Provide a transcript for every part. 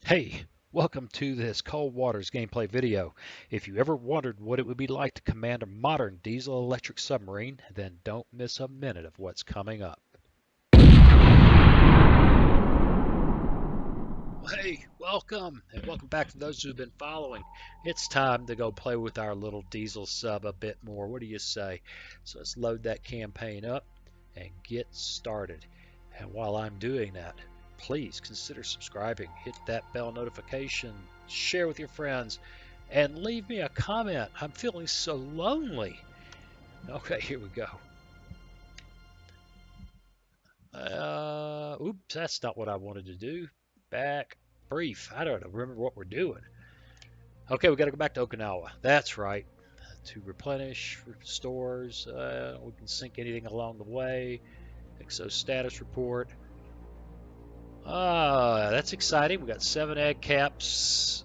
Hey, welcome to this Cold Waters gameplay video. If you ever wondered what it would be like to command a modern diesel-electric submarine, then don't miss a minute of what's coming up. Hey, welcome, and welcome back to those who've been following. It's time to go play with our little diesel sub a bit more. What do you say? So let's load that campaign up and get started. And while I'm doing that, please consider subscribing, hit that bell notification, share with your friends, and leave me a comment. I'm feeling so lonely. Okay, here we go. Oops, that's not what I wanted to do. Back, brief. I don't remember what we're doing. Okay, we got to go back to Okinawa. That's right. To replenish stores, we can sink anything along the way. Exo status report. That's exciting. We got 7 egg caps,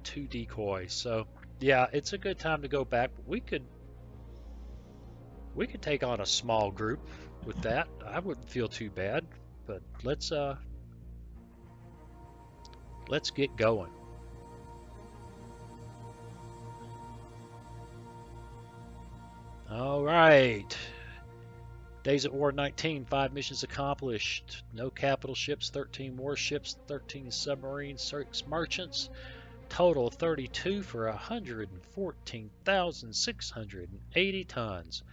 2 decoys. So yeah, it's a good time to go back. We could take on a small group with that. I wouldn't feel too bad. But let's get going. All right. Days at War 19, 5 missions accomplished. No capital ships, 13 warships, 13 submarines, 6 merchants. Total 32 for 114,680 tons.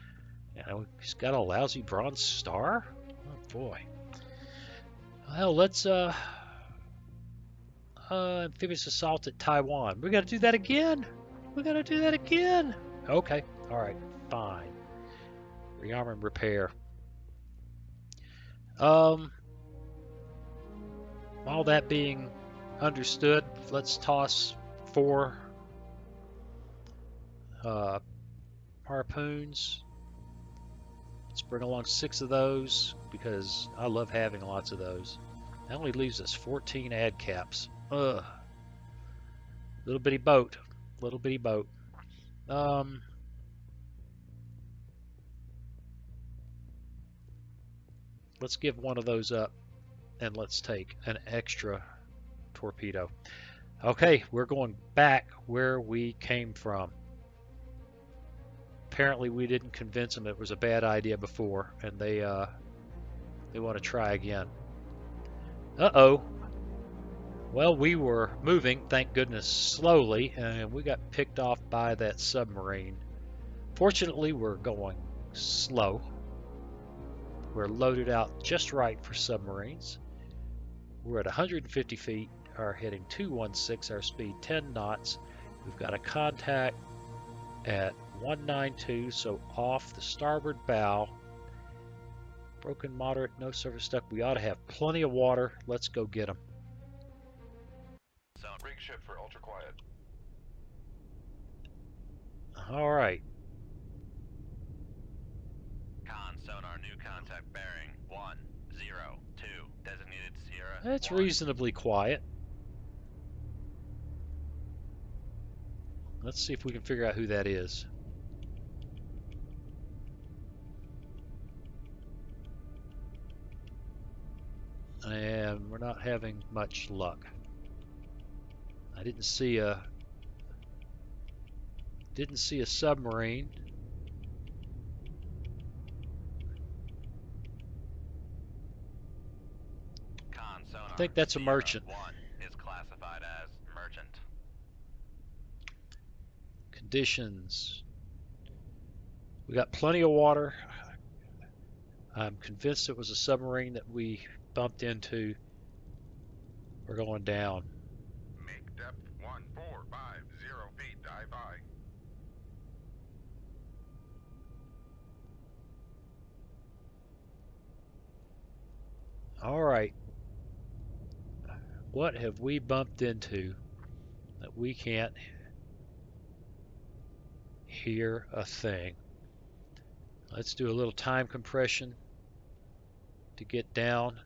And he's got a lousy bronze star? Oh boy. Well, let's amphibious assault at Taiwan. We gotta do that again. We gotta do that again. Okay. All right. Fine. Rearm and repair. All that being understood, let's toss 4 harpoons. Let's bring along 6 of those because I love having lots of those. That only leaves us 14 ad caps. Ugh. Little bitty boat. Little bitty boat. Let's give one of those up and let's take an extra torpedo. Okay, we're going back where we came from. Apparently we didn't convince them it was a bad idea before, and they want to try again. Uh-oh. Well, we were moving, thank goodness, slowly, and we got picked off by that submarine. Fortunately, we're going slow. We're loaded out just right for submarines. We're at 150 feet, our heading 216, our speed 10 knots. We've got a contact at 192, so off the starboard bow. Broken, moderate, no surface stuck. We ought to have plenty of water. Let's go get them. Sound rig ship for ultra quiet. All right. Con sonar, new contact bearing 102. Designated Sierra. That's 1. reasonably quiet. Let's see if we can figure out who that is. And we're not having much luck. I didn't see a submarine. Con sonar. I think that's a Sierra merchant. 1 is classified as merchant. Conditions. We got plenty of water. I'm convinced it was a submarine that we bumped into. We're going down. Make depth 1450 feet. Dive by. All right. What have we bumped into that we can't hear a thing? Let's do a little time compression to get down.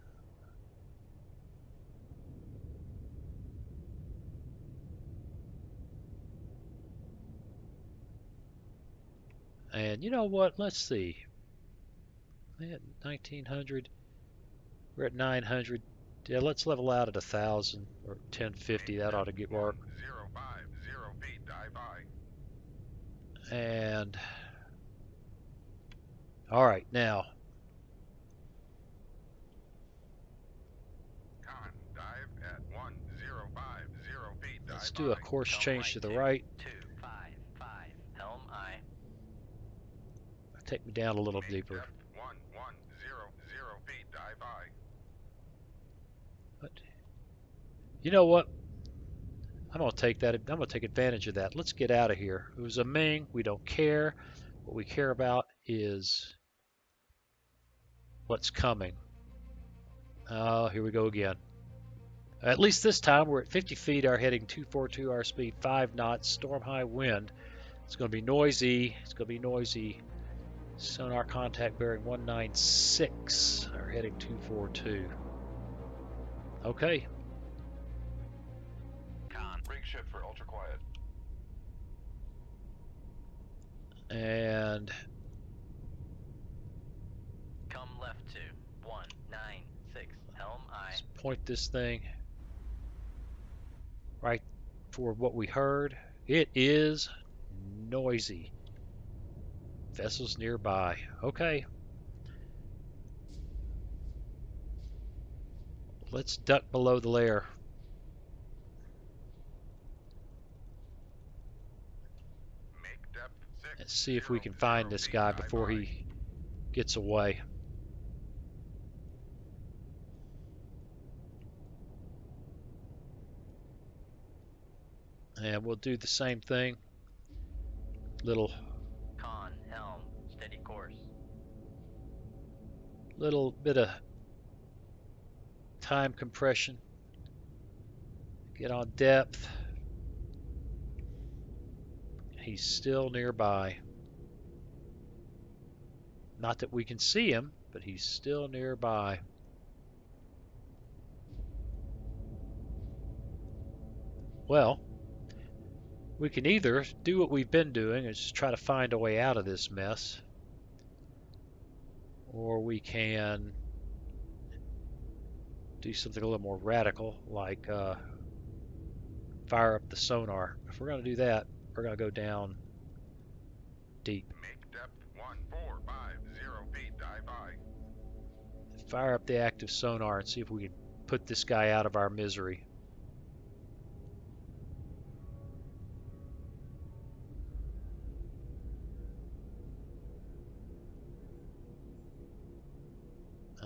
And you know what? Let's see. At 1900, we're at 900. Yeah, let's level out at 1,000 or 1050. That ought to get work. 1050 feet, dive by. And all right, now Con, dive at 1050 feet, let's dive do a by. course Come change right to the right. 255, helm aye. Take me down a little Make deeper. depth 1100 feet, dive by. But you know what? I'm gonna take that. I'm gonna take advantage of that. Let's get out of here. It was a Ming. We don't care. What we care about is what's coming. Oh, here we go again. At least this time we're at 50 feet, our heading 242, our speed 5 knots, storm high wind. It's going to be noisy. It's going to be noisy. Sonar contact bearing 196, our heading 242. Okay. Con, Rig shift for ultra quiet. And come left 196, helm aye. let's point this thing right for what we heard. It is noisy. Vessels nearby. Okay. Let's duck below the layer. Make depth Let's see if we can 600 find this feet, guy dive before by. he gets away. And we'll do the same thing. Little Helm, steady course. bit of time compression. Get on depth. He's still nearby. Not that we can see him, but he's still nearby. Well, we can either do what we've been doing and just try to find a way out of this mess, or we can do something a little more radical, like fire up the sonar. If we're going to do that, we're going to go down deep. Make depth 1450 feet, dive by. Fire up the active sonar and see if we can put this guy out of our misery.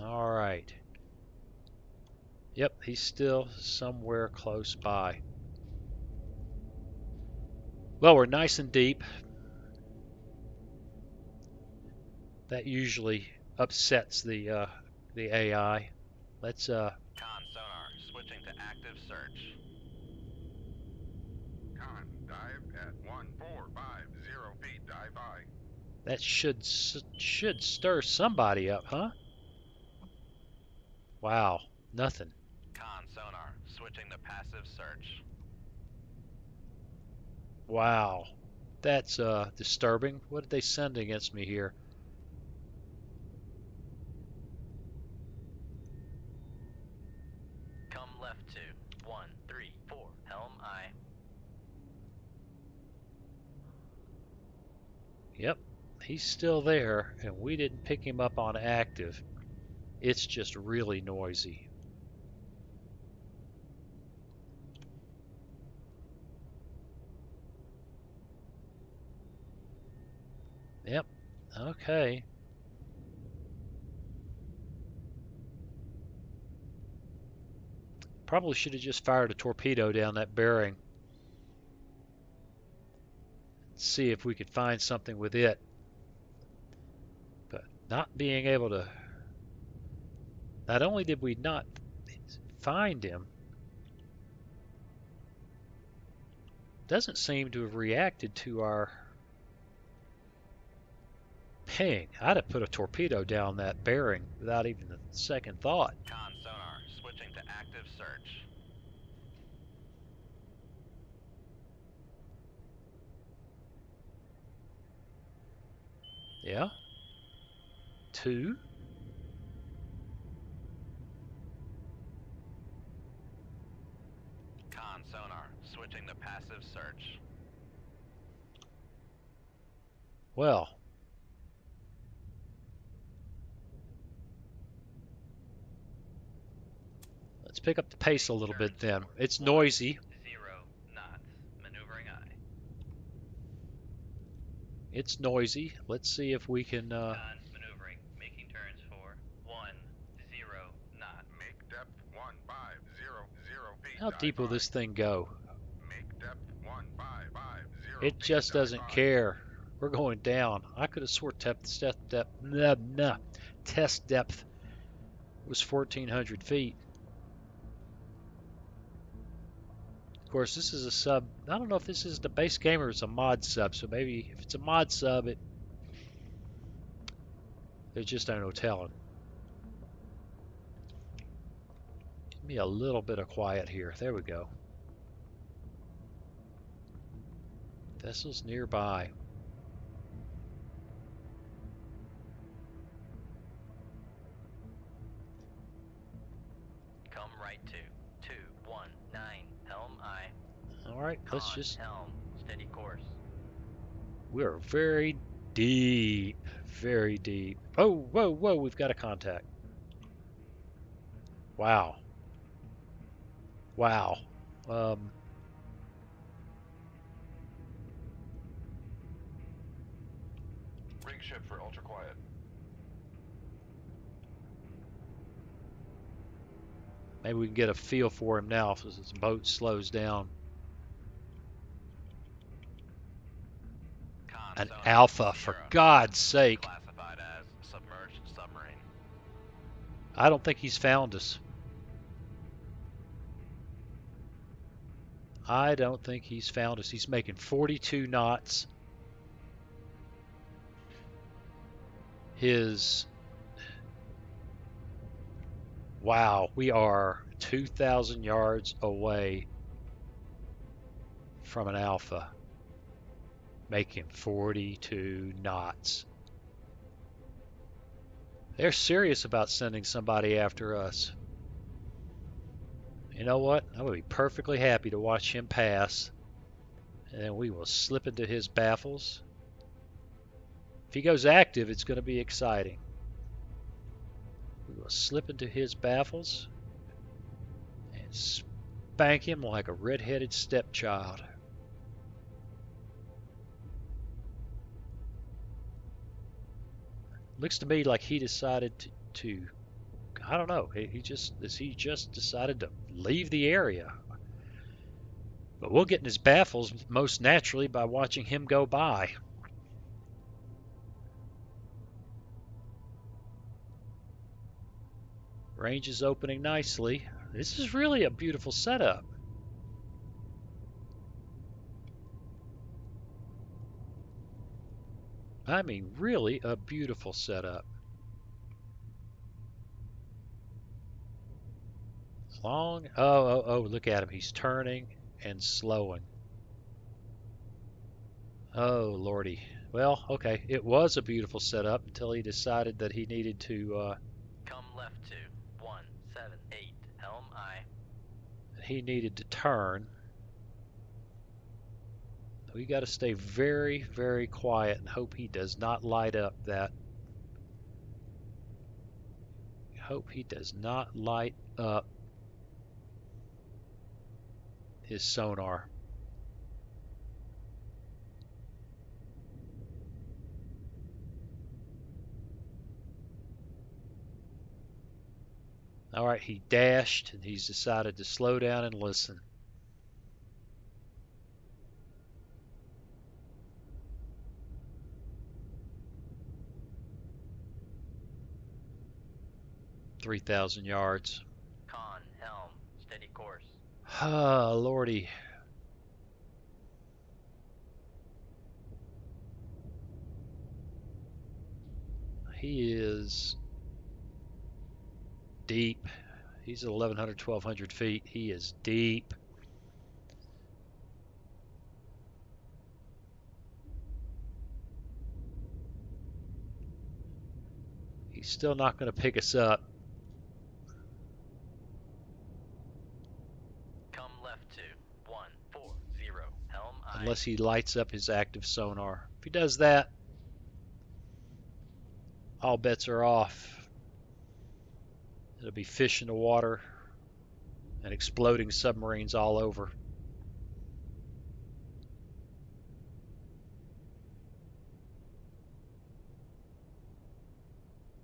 All right. Yep, he's still somewhere close by. Well, we're nice and deep. That usually upsets the AI. Let's Con sonar, switching to active search. Con, dive at 1450 feet, dive by. that should stir somebody up, huh? Wow, nothing. Con sonar, switching to passive search. Wow, that's disturbing. What did they send against me here? Come left 134, helm aye. Yep, he's still there, and we didn't pick him up on active. It's just really noisy. Yep, okay. Probably should have just fired a torpedo down that bearing. See if we could find something with it. But not being able to... Not only did we not find him, doesn't seem to have reacted to our ping. I'd have put a torpedo down that bearing without even a second thought. Con sonar, switching to active search. Yeah. 2. sonar. Switching to passive search. Well, let's pick up the pace a little bit then. It's noisy. 0 knots. Maneuvering eye. It's noisy. Let's see if we can. Con maneuvering. Making turns for 10 knot. Make depth 1500 feet. How deep will this thing go? Make depth 1550 It just feet. doesn't care. We're going down. I could have swore test depth was 1,400 feet. Of course, this is a sub. I don't know if this is the base game or it's a mod sub. So maybe if it's a mod sub, there's just no telling. Give me a little bit of quiet here. There we go. Vessels nearby. Come right to 219. Helm eye. All right, let's Con just. helm. Steady course. We're very deep, very deep. Oh, whoa, whoa! We've got a contact. Wow. Wow. Rig ship for ultra quiet. Maybe we can get a feel for him now as his boat slows down. Con An sonar. alpha, for Sierra. God's sake. Classified as submerged submarine. I don't think he's found us. I don't think he's found us. He's making 42 knots. Wow, we are 2,000 yards away from an alpha, making 42 knots. They're serious about sending somebody after us. You know what? I would be perfectly happy to watch him pass, and then we will slip into his baffles. If he goes active, it's going to be exciting. We will slip into his baffles and spank him like a red-headed stepchild. Looks to me like he decided to I don't know. He just decided to leave the area. But we'll get in his baffles most naturally by watching him go by. Range is opening nicely. This is really a beautiful setup. I mean, really a beautiful setup. Long. Oh, look at him. He's turning and slowing. Oh, Lordy. Well, okay. It was a beautiful setup until he decided that he needed to, Come left to 178. Helm eye. he needed to turn. We got to stay very, very quiet and hope he does not light up that. Hope he does not light up his sonar. All right, he dashed and he's decided to slow down and listen. "3,000 yards." Con helm. Steady course. Ah, Lordy. He is deep. He's at 1,100, 1,200 feet. He is deep. He's still not going to pick us up. Come left to 140. Helm I. Unless he lights up his active sonar. If he does that, all bets are off. It'll be fish in the water and exploding submarines all over.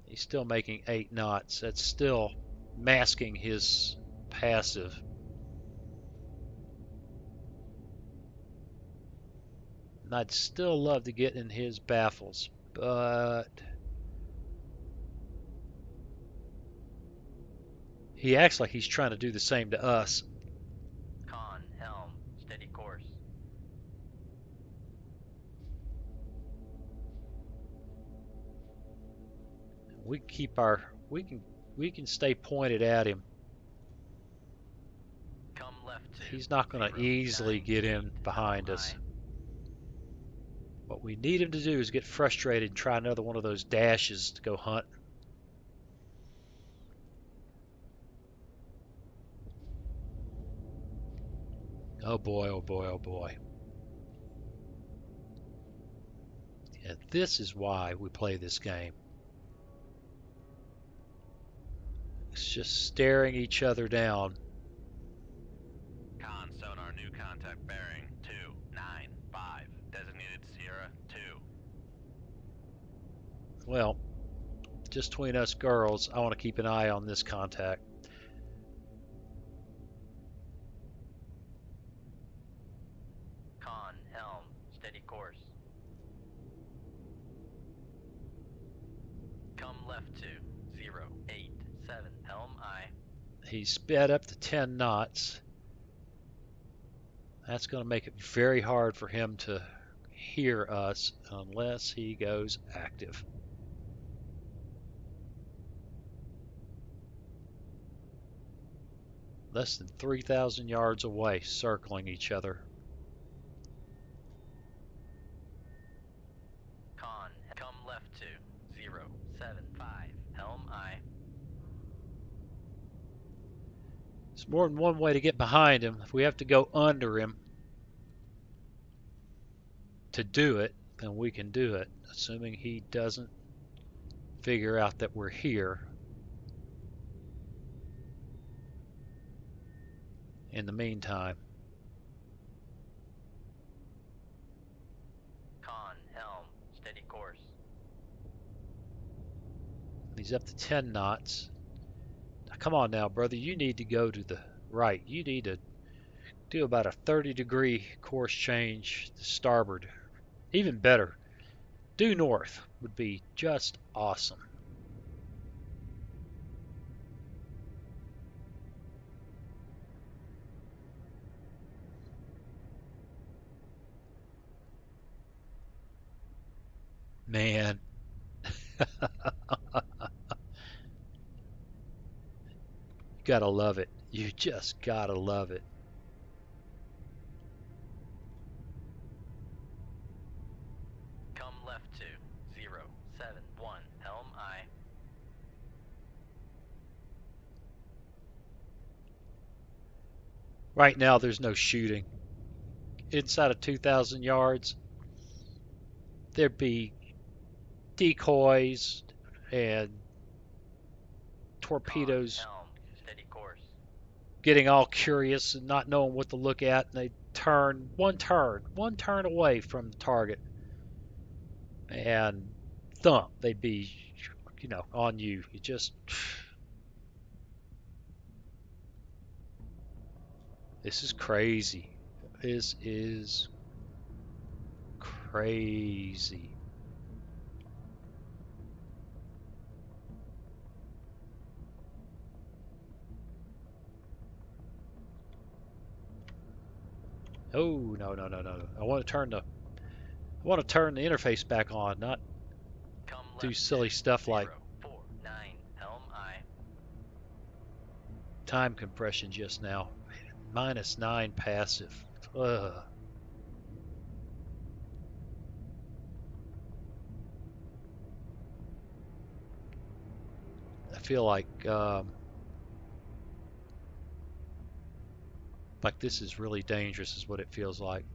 He's still making 8 knots. That's still masking his passive. And I'd still love to get in his baffles, but he acts like he's trying to do the same to us. Con, helm, steady course. We keep our we can stay pointed at him. Come left 2. He's not going to easily get in behind us. What we need him to do is get frustrated and try another one of those dashes to go hunt. Oh boy, oh boy, oh boy. And this is why we play this game. It's just staring each other down. Con, sonar, new contact bearing 295. Designated Sierra 2. Well, just between us girls, I want to keep an eye on this contact. Con, helm, steady course. Come left 2. 087. Helm I. He's sped up to 10 knots. That's going to make it very hard for him to hear us unless he goes active. Less than 3,000 yards away, circling each other. Con, come left 2. 075. Helm I. There's more than one way to get behind him. If we have to go under him to do it, then we can do it, assuming he doesn't figure out that we're here. In the meantime, Con, helm, steady course. he's up to 10 knots. Now, come on now, brother. You need to go to the right. You need to do about a 30-degree course change to starboard. Even better, due north would be just awesome. Man. You gotta love it. You just gotta love it. Come left 2. 071. Helm I. Right now, there's no shooting. Inside of 2,000 yards, there'd be decoys and torpedoes Con, helm, steady course. getting all curious and not knowing what to look at, and they turn one turn away from the target, and thump, they'd be, on you. You just, this is crazy. This is crazy. Oh, no, no, no, no. I want to turn the interface back on, not Come do left silly 2. stuff like 049. Helm I. time compression just now. -9 passive. Ugh. I feel like Like this is really dangerous is what it feels like.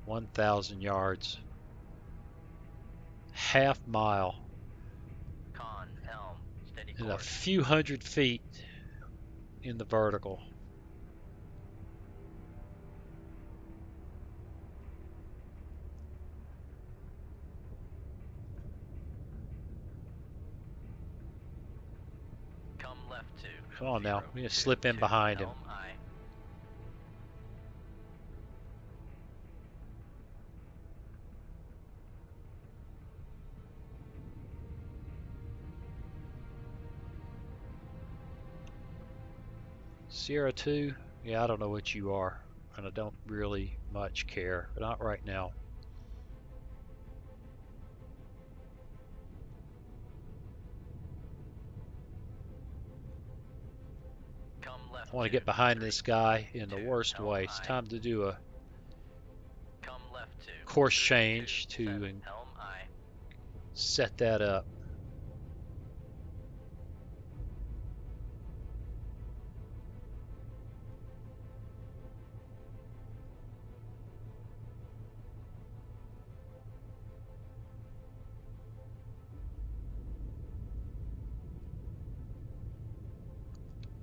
1,000 yards. Half mile. Con, helm, steady And a course. few hundred feet in the vertical. Come left 2. Come on now, 0, we need to 2, slip in 2, behind him. helm aye. Sierra 2, yeah, I don't know what you are, and I don't really much care, but not right now. Come left I want to 2, get behind 3, this guy 5, in the 2, worst helm way. It's aye. time to do a Come left 2, course 3, change 2, set, to helm aye. set that up.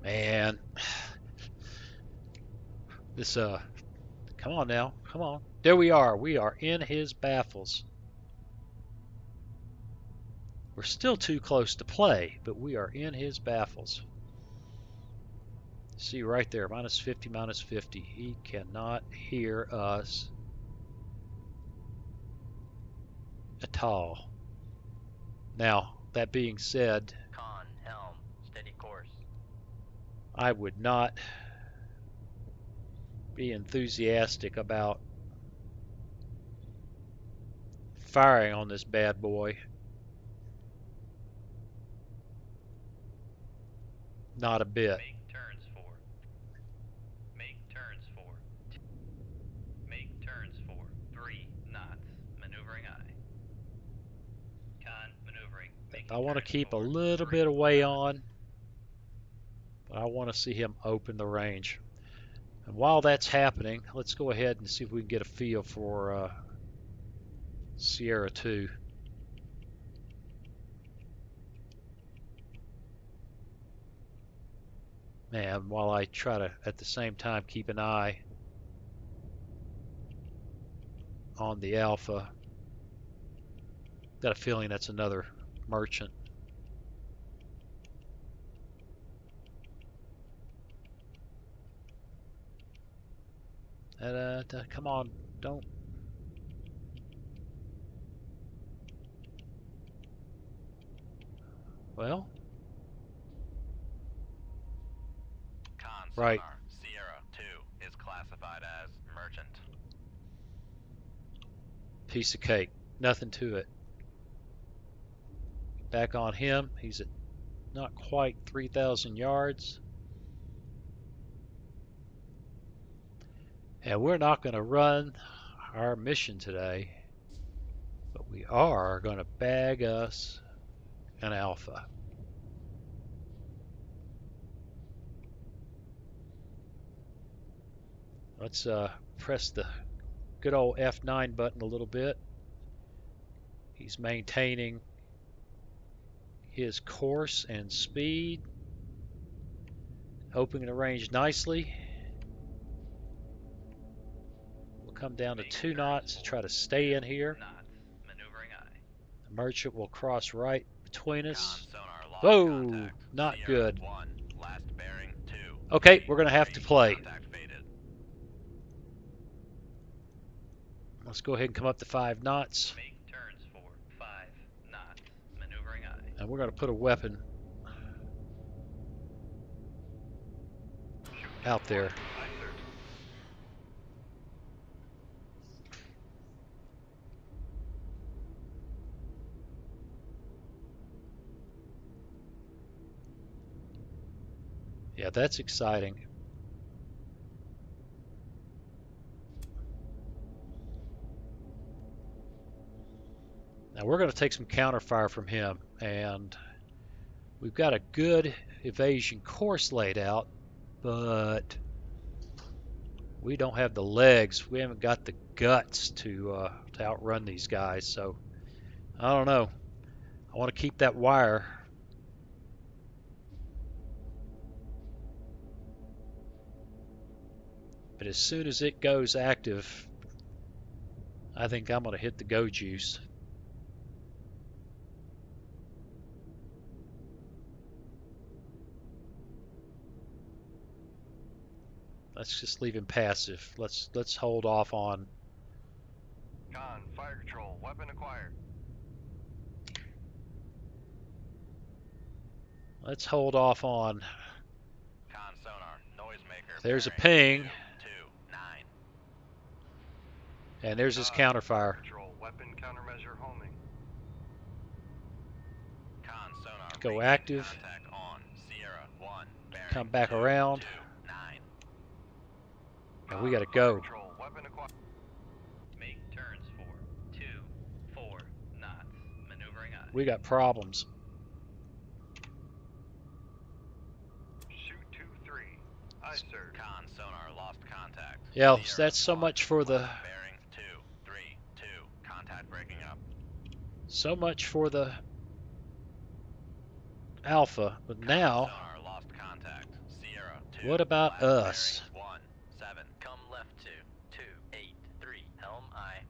Man, this come on now, come on. There we are. We are in his baffles. We're still too close to play, but we are in his baffles. See right there, minus 50, minus 50. He cannot hear us at all. Now, that being said, Con, helm, steady course. I would not be enthusiastic about firing on this bad boy. Not a bit. Make turns for. Make turns for. Make turns for 3 knots. Maneuvering aye. Con, maneuvering. I Making want to turns keep a for little 3 bit away knots. on, but I want to see him open the range. And while that's happening, let's go ahead and see if we can get a feel for Sierra 2. Man, while I try to, at the same time, keep an eye on the Alpha. Got a feeling that's another merchant. Come on, don't. Well, Con right. sonar, Sierra 2 is classified as merchant. Piece of cake. Nothing to it. Back on him. He's at not quite 3,000 yards. And we're not going to run our mission today, but we are going to bag us an Alpha. Let's press the good old F9 button a little bit. He's maintaining his course and speed, opening the range nicely. We'll come down to 2 knots to try to stay in here. Knots. Maneuvering aye. The merchant will cross right between us. Con sonar lost Whoa, contact. not Sierra good. 1, last bearing 2. Okay, 3, we're going to have to 3, play. contact faded. Let's go ahead and come up to 5 knots. Make turns for 5 knots. Maneuvering aye. And we're going to put a weapon out there. Yeah, that's exciting. Now we're going to take some counterfire from him, and We've got a good evasion course laid out, but we don't have the legs. We haven't got the guts to outrun these guys. So I don't know. I want to keep that wire. But as soon as it goes active, I think I'm going to hit the go juice. Let's just leave him passive. Let's hold off on. Con, fire control, weapon acquired. Let's hold off on. Con sonar, noisemaker. There's a bearing ping, 229. and there's his Fire counterfire. control, weapon countermeasure homing. Con sonar. Go regain active. Contact on Sierra 1. Bearing Come back around. 229. And we got to Fire go. control, weapon acquired. Make turns for 2, 4 knots. Maneuvering aye. We got problems. Shoot 2-3. Aye, sir. Con sonar lost contact. Yeah, Sierra that's so 1, much for the. bearing 232. Contact breaking up. So much for the Alpha, but now, Sonar lost contact. Sierra 2. what about flag us? bearing 17. Come left to 283. Helm aye.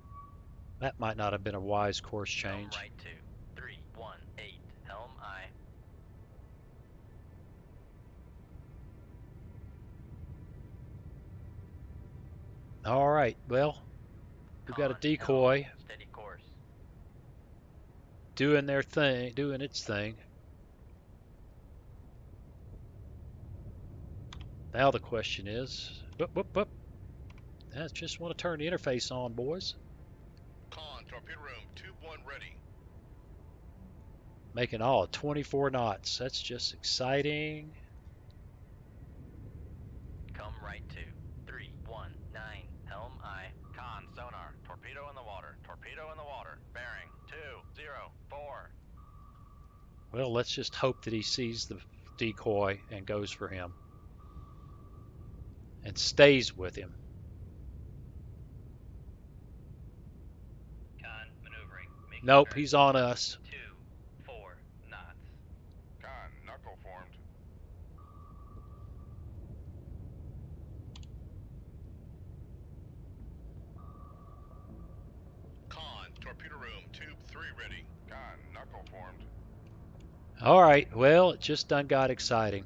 That might not have been a wise course change. Come right to 318. Helm aye. All right, well, we've got a Con, decoy helm, steady course. doing their thing, doing its thing. Now the question is, whoop, whoop, whoop. I just want to turn the interface on, boys. Con, torpedo room, tube 1 ready. Making all 24 knots. That's just exciting. Come right to 319. Helm aye. Con sonar. Torpedo in the water. Torpedo in the water. Bearing 204. Well, let's just hope that he sees the decoy and goes for him. And stays with him. Con, maneuvering. Making Nope, turns he's on us. 2, 4 knots. Con, knuckle formed. Con, torpedo room, tube 3 ready. Con, knuckle formed. All right, well, it just done got exciting.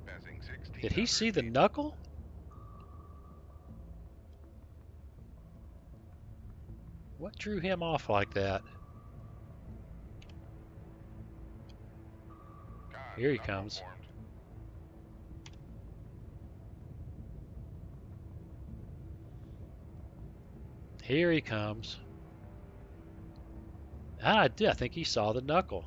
Passing 16. Did he see the knuckle? What drew him off like that? Con, Here he knuckle comes. formed. Here he comes. I think he saw the knuckle.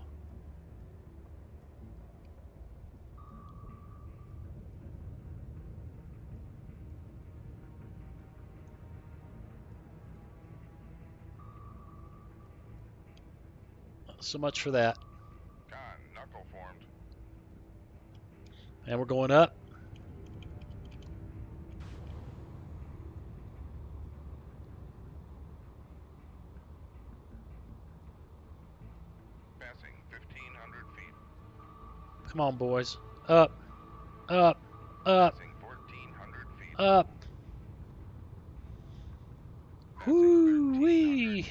So much for that. Con, knuckle formed. And we're going up. Passing 1,500 feet. Come on, boys. Up, up, up, Passing 1,400 feet. up. Passing Whoo-wee. 1,300 feet.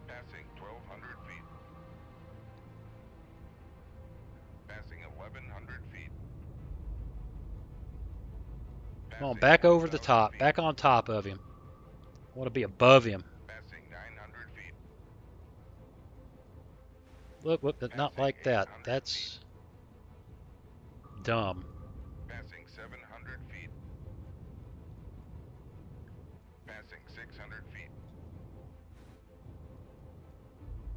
Passing 1,200 feet. Passing 1,100 feet. Come on, Passing back over the 1,000 top. feet. Back on top of him. I want to be above him. Passing 900 feet. Look, not Passing like that. 800 That's dumb. Passing 700 feet. Passing 600 feet.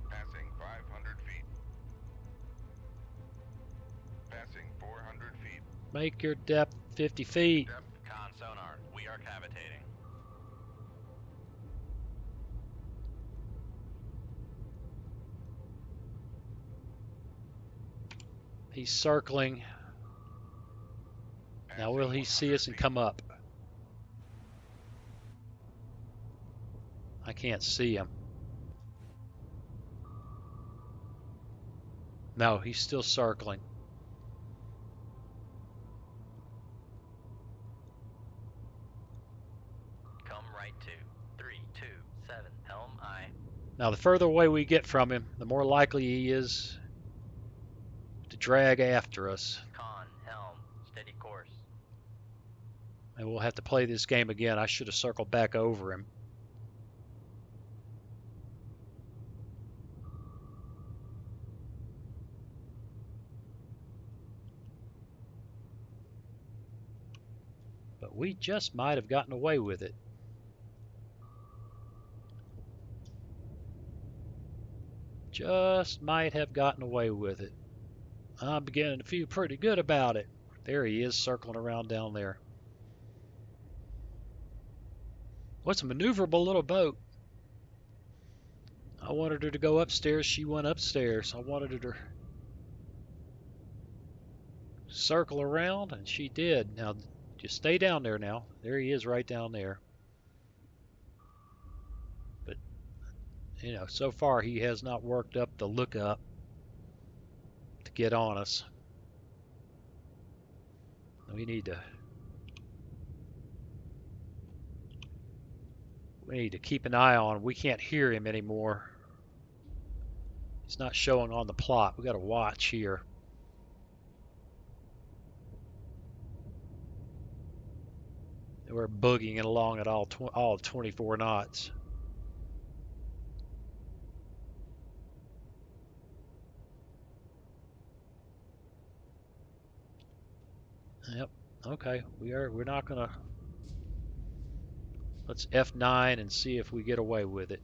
Passing 500 feet. Passing 400 feet. Make your depth 50 feet. Depth. Con sonar, we are cavitating. He's circling. Now will he see us and come up? I can't see him. No, he's still circling. Come right to 327 helm I. Now the further away we get from him, the more likely he is to drag after us. Con helm, steady course. And we'll have to play this game again. I should have circled back over him. But we just might have gotten away with it. Just might have gotten away with it. I'm beginning to feel pretty good about it. There he is, circling around down there. What's a maneuverable little boat? I wanted her to go upstairs. She went upstairs. I wanted her to circle around, and she did. Now, just stay down there now. There he is right down there. But, you know, so far he has not worked up the lookup to get on us. We need to keep an eye on him. We can't hear him anymore. He's not showing on the plot. We got to watch here. We're boogieing it along at all 24 knots. Yep. Okay. We're not gonna. Let's F9 and see if we get away with it.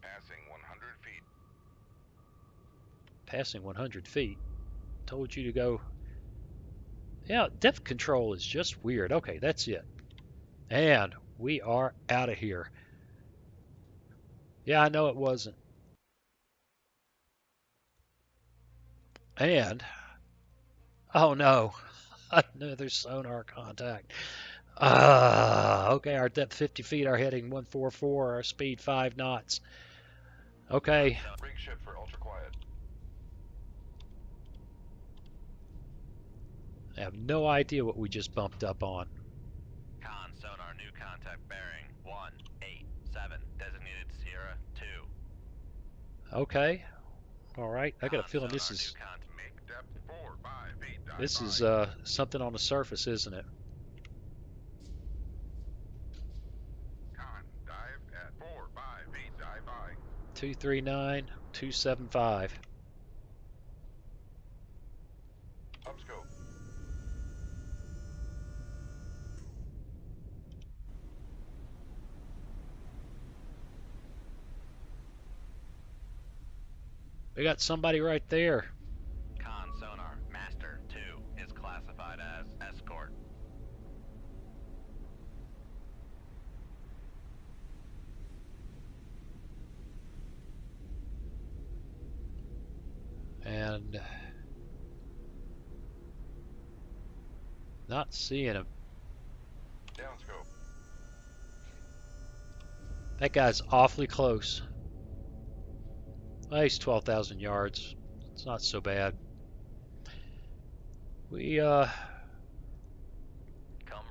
Passing 100 feet. Passing 100 feet. Told you to go. Yeah, depth control is just weird. Okay, that's it. And we are out of here. Yeah, I know it wasn't. And, oh no, another sonar contact. Okay, our depth 50 feet, our heading 144, our speed 5 knots. Okay. Rig ship for ultra quiet. I have no idea what we just bumped up on. Con sonar, new contact bearing 187, designated Sierra 2. Okay. All right. I got a feeling this is Make depth 4 by 8 dive this is by. something on the surface, isn't it? Con dive at 4 by 8 dive by. 239, 275. Upscope. We got somebody right there. Con sonar, master 2 is classified as escort. And not seeing him. Downscope. That guy's awfully close. Well, he's 12,000 yards. It's not so bad. We Come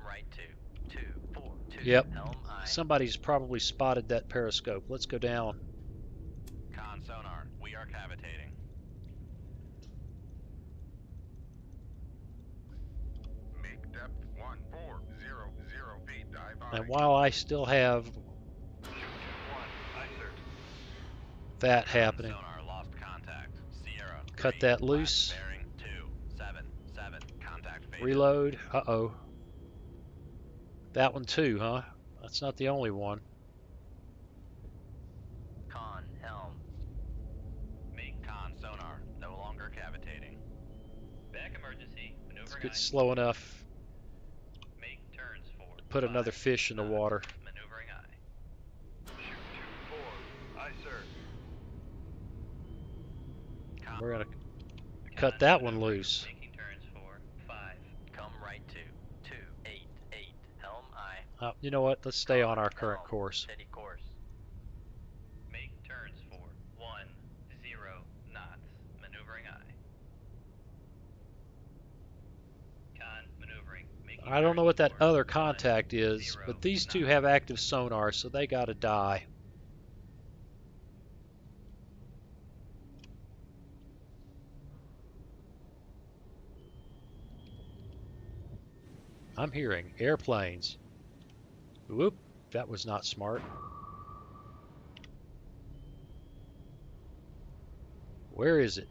right to 242 Yep. helm I. Somebody's probably spotted that periscope. Let's go down. Con sonar, we are cavitating. Make depth 1400 feet dive by. And while I still have that happening, Sonar lost contact. Sierra cut 3, that flat loose. bearing 277, contact faded. Reload. Uh-oh. That one too, huh? That's not the only one. Con helm. Make con sonar, no longer cavitating. get slow enough Make turns for to put another 5 fish in the knots. water. Maneuvering aye. Shoot 2-4. Aye, sir. We're gonna cut that one loose. Making turns for 5. Come right to 288. Helm aye. You know what? Let's stay on our current Helm, course. Steady course. Make turns for 10 knots. Maneuvering aye. Con maneuvering. Making I don't know what turns that for other 10 contact is, but these two have active sonar, so they gotta die. I'm hearing airplanes. Whoop, that was not smart. Where is it?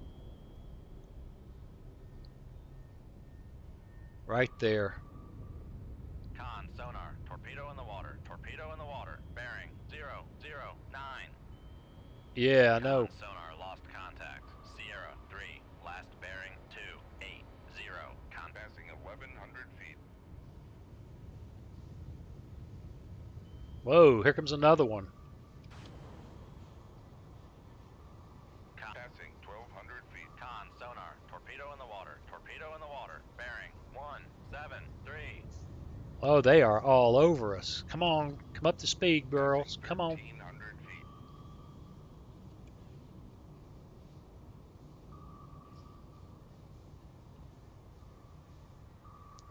Right there. Con sonar. Torpedo in the water. Torpedo in the water. Bearing 009. Yeah, I know. Con sonar lost contact. Sierra 3. Last bearing 280. Passing 1,100 feet. Whoa, here comes another one. Passing 1,200 feet. Con sonar. Torpedo in the water. Torpedo in the water. Bearing 173. Oh, they are all over us. Come on, come up to speed, girls. Passing Come on. 1,300 feet.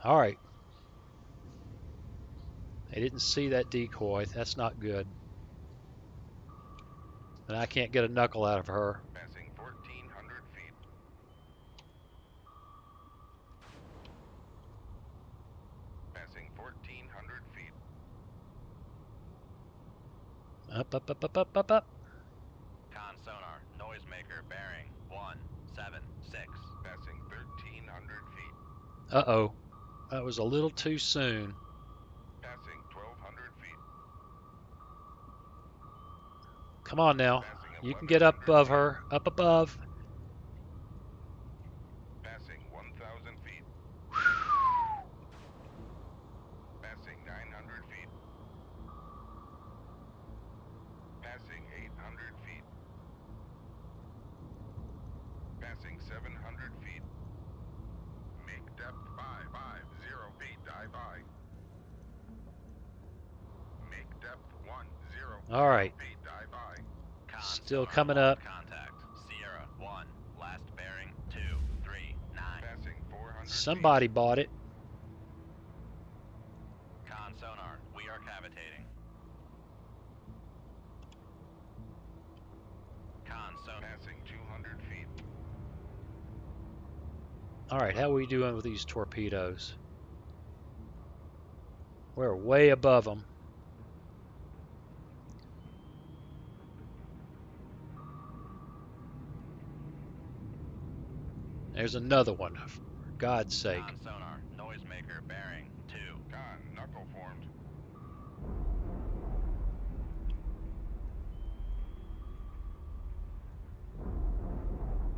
All right. They didn't see that decoy. That's not good. And I can't get a knuckle out of her. Passing 1,400 feet. Passing 1,400 feet. Up, up, up, up, up, up, up. Con sonar. Noisemaker. Bearing 176. Passing 1,300 feet. Uh-oh. That was a little too soon. Passing 1,200 feet. Come on now. Passing You can get up 1,100 above feet. her. Up above. Passing 1,000 feet. Passing 900 feet. Passing 800 feet. Passing 700 feet. Make depth 550 feet. Dive by. Make depth 100 All right. feet. Dive by. Con Still sonar coming lost up. Contact. Sierra 1. Last bearing 239. Passing 400 Somebody bought it. Con sonar. We are cavitating. Con feet. sonar. Passing 200 feet. All right, how are we doing with these torpedoes? We're way above them. There's another one, for God's sake. Con sonar. Noisemaker. Bearing 2. Con, knuckle formed.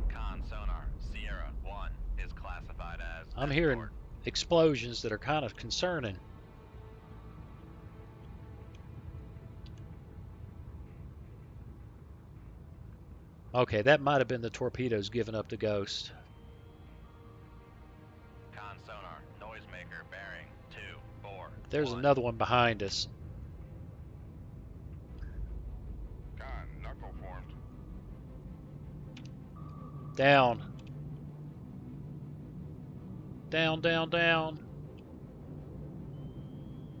Con sonar. Sierra 1 is classified as I'm escort. hearing explosions that are kind of concerning. Okay, that might have been the torpedoes giving up the ghost. Con sonar. Noisemaker. Bearing 241. There's another one behind us. Con, knuckle formed. Down. Down, down, down.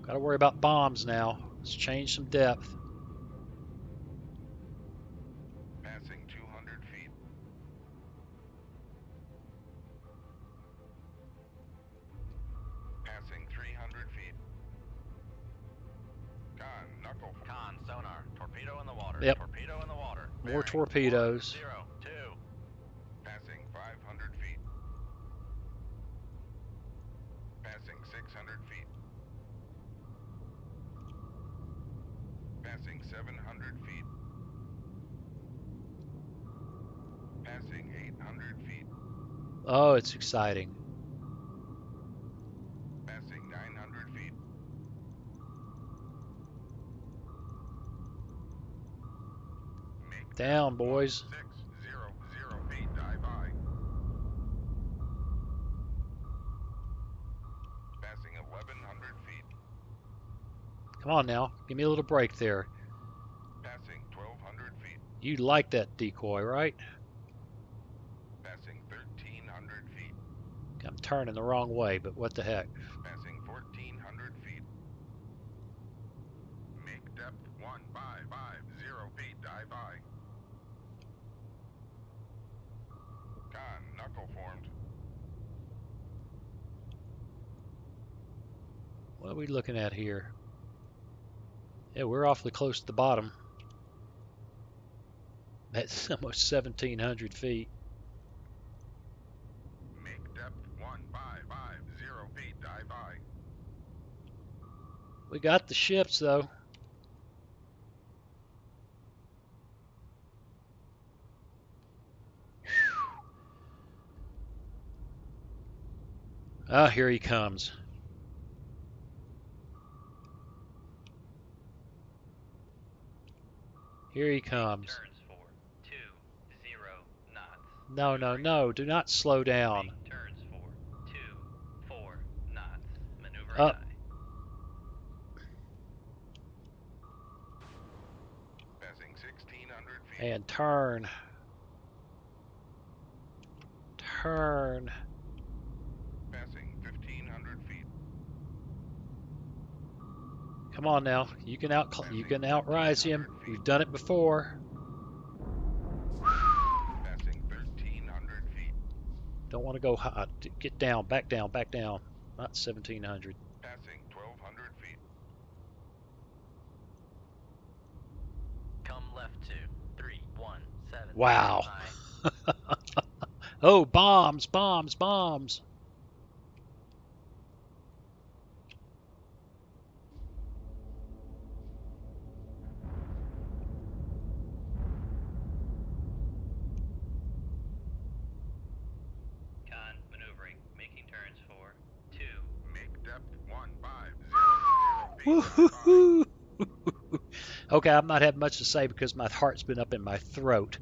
Gotta worry about bombs now. Let's change some depth. Passing 200 feet. Passing 300 feet. Con, knuckle formed. Con sonar. Torpedo in the water. Yep. Torpedo in the water. More Bearing torpedoes. 102. Passing 500 feet. Passing 600 feet. Passing 700 feet. Passing 800 feet. Oh, it's exciting. Down, boys. 600 feet, dive high. Passing 1100 feet. Come on now. Give me a little break there. Passing 1200 feet. You like that decoy, right? Passing 1300 feet. I'm turning the wrong way, but what the heck. Passing 1400 feet. Make depth 1550 feet, dive high. Con, knuckle formed. What are we looking at here? Yeah, we're awfully close to the bottom. That's almost 1,700 feet. Make depth 1550 feet, dive high. We got the ships, though. Ah, here he comes. Here he comes. Turns for 20 knots. No, no, no. Do not slow down. Make turns for 24 knots. Maneuvering Up. aye. Passing 1600 feet. And turn. Turn. Passing 1500 feet. Come on now. You can outrise him. You've done it before. Passing 1300 feet. Don't want to go high. Get down. Back down. Back down. Not 1,700. Passing 1200 feet. Come left to 317. Wow. High. Oh, bombs, bombs, bombs. Con, maneuvering. Making turns for 2. Make depth 1500 feet. Dive high. Woo-hoo-hoo. Okay, I've not had much to say because my heart's been up in my throat.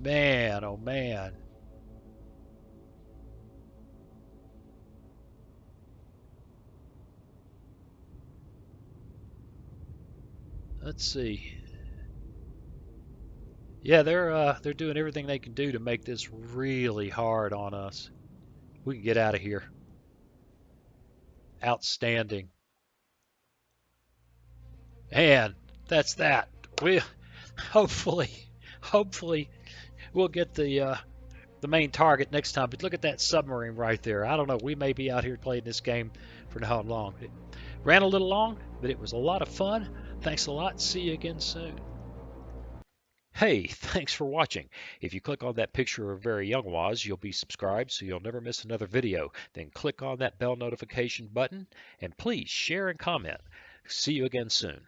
Man, oh man. Let's see. Yeah, they're doing everything they can do to make this really hard on us. We can get out of here. Outstanding. And that's that. We hopefully we'll get the main target next time. But look at that submarine right there. I don't know. We may be out here playing this game for how long. It ran a little long, but it was a lot of fun. Thanks a lot. See you again soon. Hey, thanks for watching. If you click on that picture of Very Young Waz, you'll be subscribed so you'll never miss another video. Then click on that bell notification button and please share and comment. See you again soon.